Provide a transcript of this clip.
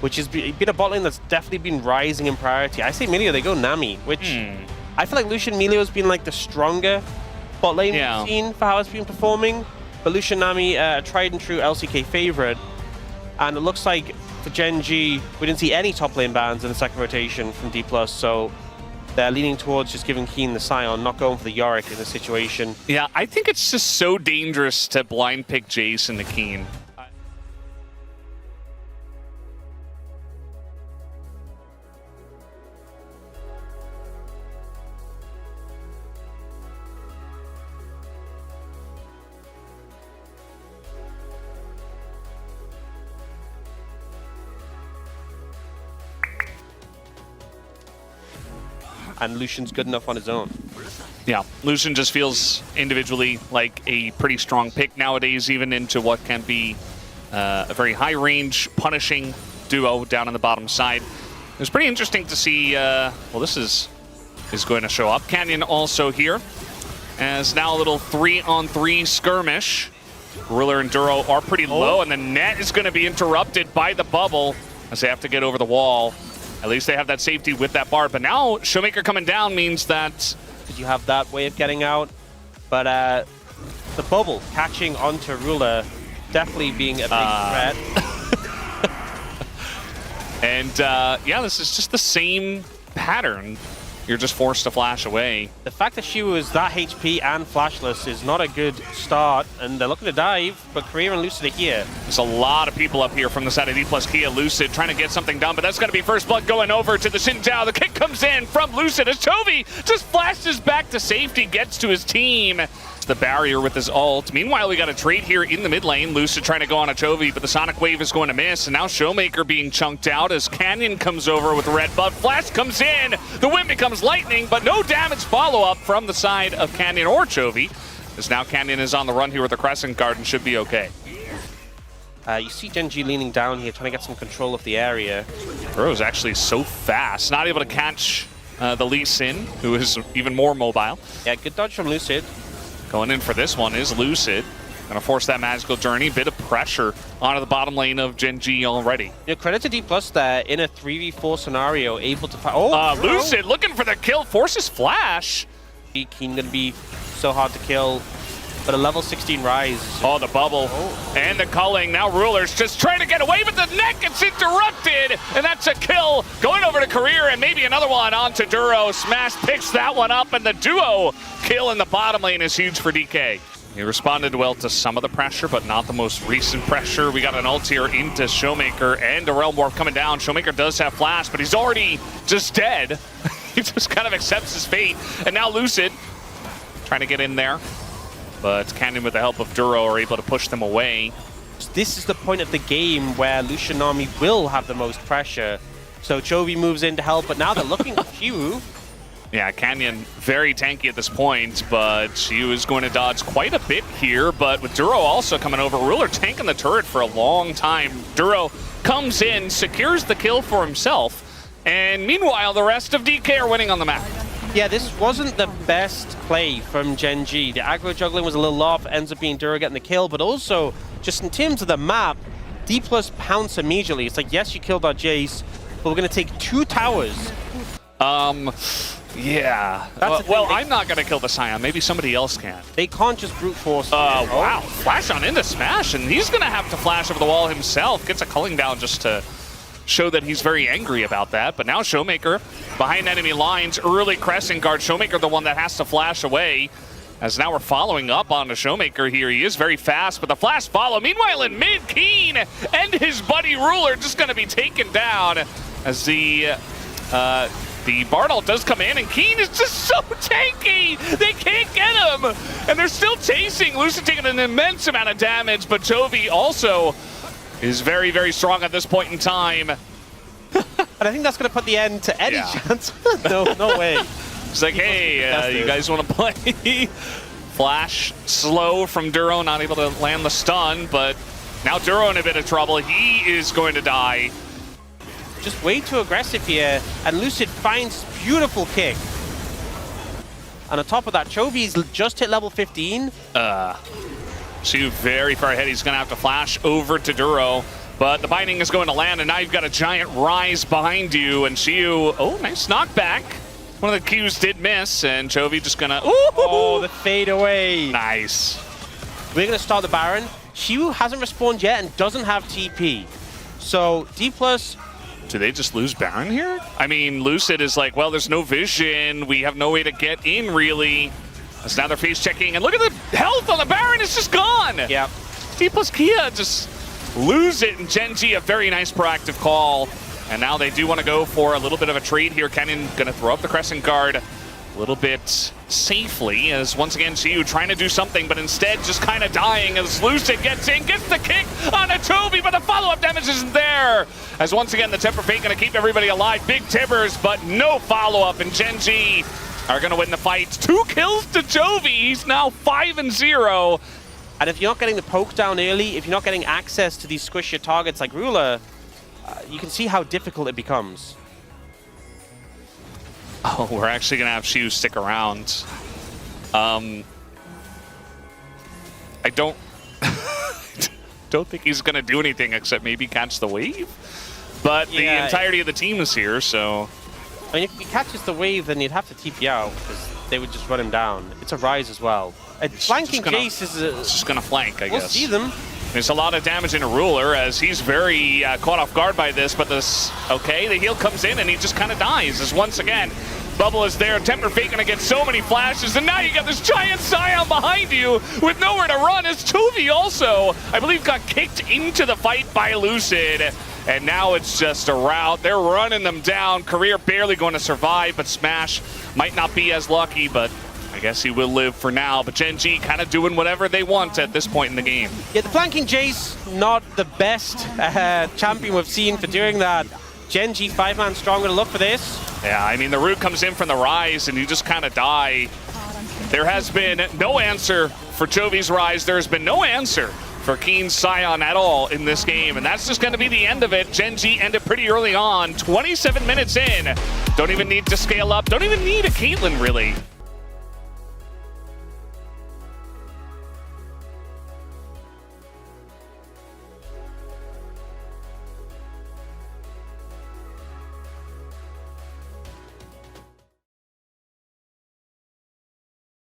which has been a bot lane that's definitely been rising in priority. I say Milio, they go Nami, which I feel like Lucian Milio has been like the stronger bot lane we've seen for how it's been performing. But Lucian Nami, a tried and true LCK favorite. And it looks like for Gen G, we didn't see any top lane bans in the second rotation from D+, so they're leaning towards just giving Keen the Scion, not going for the Yorick in this situation. Yeah, I think it's just so dangerous to blind pick Jace and the Keen. And Lucian's good enough on his own. Yeah, Lucian just feels individually like a pretty strong pick nowadays, even into what can be a very high-range, punishing duo down on the bottom side. It was pretty interesting to see, well, this is going to show up. Canyon also here, as now a little 3-on-3 skirmish. Ruler and Duro are pretty low, and the net is going to be interrupted by the bubble as they have to get over the wall. At least they have that safety with that bar. But now Showmaker coming down means that you have that way of getting out. But the bubble catching onto Ruler definitely being a big threat. And yeah, this is just the same pattern. You're just forced to flash away. The fact that she was that HP and flashless is not a good start, and they're looking to dive, but Career and Lucid are here. There's a lot of people up here from the side of D+ Kia. Lucid trying to get something done, but that's going to be first blood going over to the Xin Zhao. The kick comes in from Lucid as Chovy just flashes back to safety, gets to his team. The barrier with his ult. Meanwhile, we got a trade here in the mid lane. Lucid trying to go on a Chovy, but the Sonic Wave is going to miss. And now Showmaker being chunked out as Canyon comes over with red buff. Flash comes in. The wind becomes lightning, but no damage follow-up from the side of Canyon or Chovy. As now Canyon is on the run here with the Crescent Guard and should be okay. You see Gen G leaning down here, trying to get some control of the area. Duro's actually so fast. Not able to catch the Lee Sin, who is even more mobile. Yeah, good dodge from Lucid. Going in for this one is Lucid. Gonna force that magical journey. Bit of pressure onto the bottom lane of Gen G already. Yeah, credit to D+ there in a 3v4 scenario, able to fight. Lucid looking for the kill, forces flash. Keen gonna be so hard to kill, but a level 16 rise. Oh, the bubble and the culling. Now Ruler's just trying to get away, but the net gets interrupted, and that's a kill. Going over to Career, and maybe another one onto Duro. Smash picks that one up, and the duo kill in the bottom lane is huge for DK. He responded well to some of the pressure, but not the most recent pressure. We got an ult here into Showmaker, and a Realm Warp coming down. Showmaker does have flash, but he's already just dead. He just kind of accepts his fate. And now Lucid trying to get in there, but Canyon with the help of Duro are able to push them away. This is the point of the game where Lucian Army will have the most pressure. So Chovy moves in to help, but now they're looking at Q. Yeah, Canyon very tanky at this point, but she was going to dodge quite a bit here. But with Duro also coming over, Ruler tanking the turret for a long time. Duro comes in, secures the kill for himself, and meanwhile, the rest of DK are winning on the map. Yeah, this wasn't the best play from Gen G. The aggro juggling was a little off, ends up being Duro getting the kill, but also, just in terms of the map, D+ pounce immediately. It's like, yes, you killed our Jace, but we're going to take 2 towers. Yeah. Well, I'm not going to kill the Scion. Maybe somebody else can. They can't just brute force. Wow. Flash on into Smash, and he's going to have to flash over the wall himself. Gets a culling down just to show that he's very angry about that. But now Showmaker behind enemy lines, early Crescent Guard. Showmaker the one that has to flash away. As now we're following up on the Showmaker here. He is very fast, but the flash follow. Meanwhile, in mid, Keen and his buddy Ruler just going to be taken down as the Bardoll does come in, and Keen is just so tanky! They can't get him! And they're still chasing. Lucid taking an immense amount of damage, but Chovy also is very, very strong at this point in time. And I think that's going to put the end to any chance. No way. It's like, hey, you guys want to play? Flash slow from Duro, not able to land the stun, but now Duro in a bit of trouble. He is going to die. Just way too aggressive here, and Lucid finds beautiful kick. And on top of that, Chovy's just hit level 15. So very far ahead. He's going to have to flash over to Duro. But the binding is going to land, and now you've got a giant rise behind you. And Xiu, oh, nice knockback. One of the Qs did miss, and Chovy just gonna, oh, the fade away. Nice. We're gonna start the Baron. Xiu hasn't respawned yet and doesn't have TP. So D+. Do they just lose Baron here? I mean, Lucid is like, well, there's no vision. We have no way to get in, really. As now they're face checking, and look at the health on the Baron, it's just gone. Yep. D+ Kia just lose it, and Gen.G, a very nice proactive call. And now they do want to go for a little bit of a trade here. Kennen going to throw up the Crescent Guard a little bit safely, as once again Xiu trying to do something, but instead just kind of dying as Lucid gets in, gets the kick on a Chovy, but the follow-up damage isn't there. As once again the Temper Fate going to keep everybody alive. Big Tibbers, but no follow-up, and Gen.G are going to win the fight. 2 kills to Chovy. He's now 5-0. And if you're not getting the poke down early, if you're not getting access to these squishier targets like Ruler, you can see how difficult it becomes. Oh, we're actually going to have Xiu stick around. I don't don't think he's going to do anything except maybe catch the wave. But the entirety of the team is here, so... I mean, if he catches the wave, then you'd have to TP out, because they would just run him down. It's a Rise as well. A flanking Jace is It's just going to flank, I guess. We'll see them. There's a lot of damage in a Ruler, as he's very caught off guard by this, but this... Okay, the heal comes in, and he just kind of dies, as once again, Bubble is there. Temper Fate going to get so many flashes, and now you got this giant Scion behind you with nowhere to run. As Chovy also, I believe, got kicked into the fight by Lucid. And now it's just a rout. They're running them down. Career barely going to survive, but Smash might not be as lucky, but I guess he will live for now. But Gen.G kind of doing whatever they want at this point in the game. Yeah, the flanking Jace, not the best champion we've seen for doing that. Gen.G 5-man strong, gonna look for this. Yeah, I mean, the root comes in from the Rise, and you just kind of die. There has been no answer for Chovy's Rise. There has been no answer for Keen's Scion at all in this game, and that's just going to be the end of it. Gen.G ended pretty early on, 27 minutes in. Don't even need to scale up. Don't even need a Caitlyn, really.